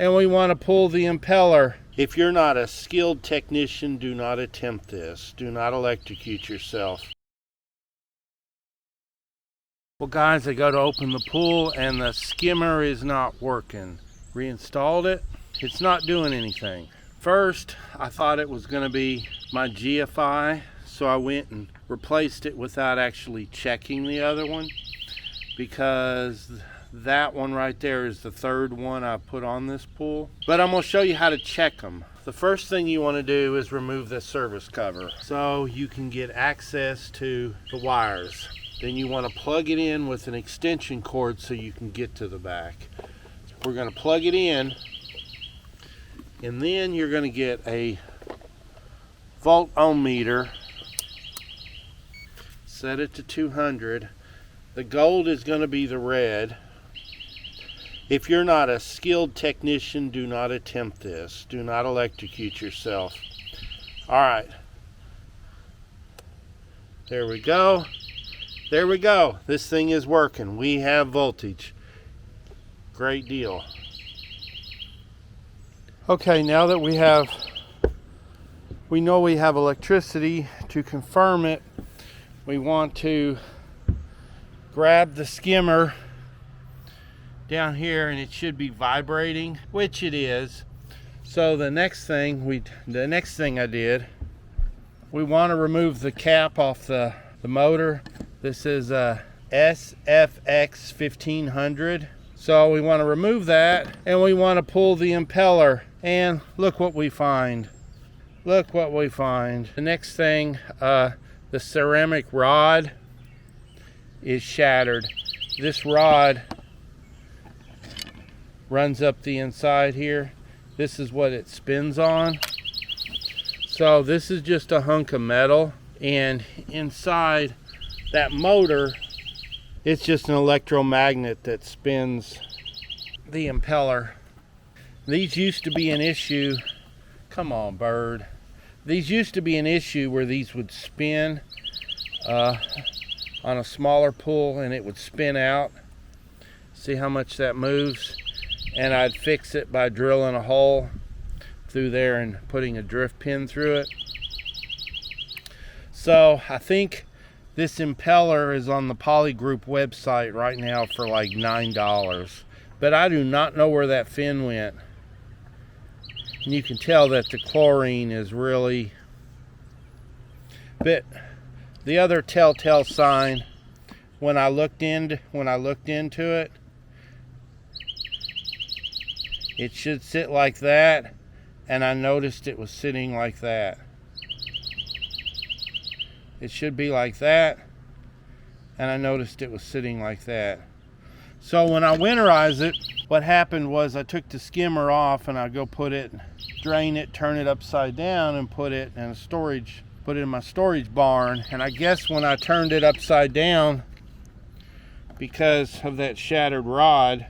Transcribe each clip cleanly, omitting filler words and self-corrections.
and we want to pull the impeller. If you're not a skilled technician, do not attempt this. Do not electrocute yourself. Well guys, I go to open the pool and the skimmer is not working. Reinstalled it. It's not doing anything. First, I thought it was going to be my GFI, so I went and replaced it without actually checking the other one, because that one right there is the third one I put on this pool. But I'm going to show you how to check them. The first thing you want to do is remove the service cover so you can get access to the wires. Then you want to plug it in with an extension cord so you can get to the back. We're going to plug it in, and then you're going to get a volt ohm meter. Set it to 200. The gold is going to be the red. If you're not a skilled technician, do not attempt this. Do not electrocute yourself. All right. There we go. There we go. This thing is working. We have voltage. Great deal. Okay, now that we know we have electricity, to confirm it, we want to grab the skimmer down here, and it should be vibrating, which it is. So the next thing I did, we want to remove the cap off the motor. This is a X1500. So we want to remove that, and we want to pull the impeller, and look what we find. Look what we find. The next thing, the ceramic rod is shattered. This rod runs up the inside here. This is what it spins on. So this is just a hunk of metal, and inside that motor, it's just an electromagnet that spins the impeller. These used to be an issue. Come on, bird. These used to be an issue where these would spin on a smaller pull, and it would spin out. See how much that moves? And I'd fix it by drilling a hole through there and putting a drift pin through it. So I think this impeller is on the Polygroup website right now for like $9. But I do not know where that fin went. And you can tell that the chlorine is really... But the other telltale sign, when I looked into it, it should sit like that, and I noticed it was sitting like that. It should be like that, and I noticed it was sitting like that. So when I winterize it, what happened was I took the skimmer off, and I go put it, drain it, turn it upside down, and put it in my storage barn. And I guess when I turned it upside down, because of that shattered rod,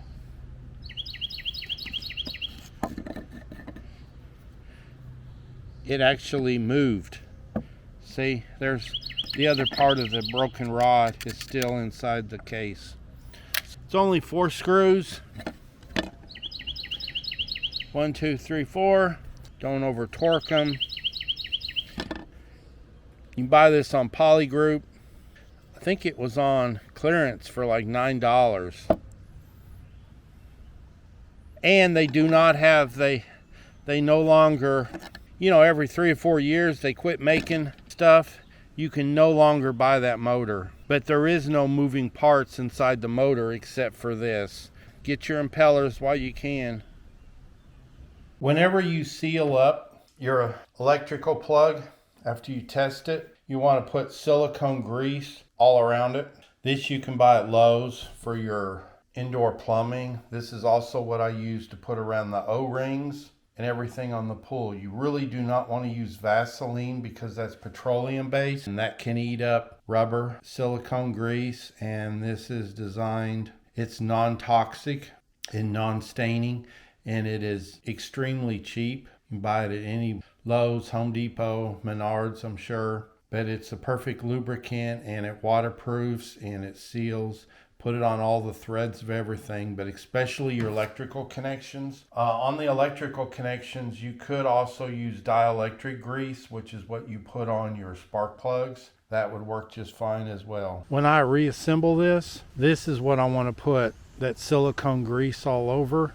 it actually moved. See, there's the other part of the broken rod is still inside the case. It's only 4 screws. 1, 2, 3, 4. Don't over torque them. You can buy this on Polygroup. I think it was on clearance for like $9. And they do not have, they no longer, you know, every 3 or 4 years they quit making stuff. You can no longer buy that motor. But there is no moving parts inside the motor except for this. Get your impellers while you can. Whenever you seal up your electrical plug, after you test it, you want to put silicone grease all around it. This you can buy at Lowe's for your indoor plumbing. This is also what I use to put around the O-rings and everything on the pool. You really do not want to use Vaseline because that's petroleum based, and that can eat up rubber. Silicone grease, and this is designed, it's non-toxic and non-staining, and it is extremely cheap. You can buy it at any Lowe's, Home Depot, Menards, I'm sure. But it's a perfect lubricant, and it waterproofs and it seals put it on all the threads of everything, but especially your electrical connections. On the electrical connections, you could also use dielectric grease, which is what you put on your spark plugs. That would work just fine as well. When I reassemble this is what I want to put that silicone grease all over,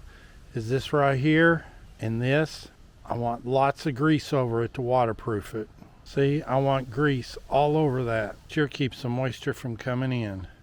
is this right here, and this. I want lots of grease over it to waterproof it. See, I want grease all over that. Sure keeps the moisture from coming in.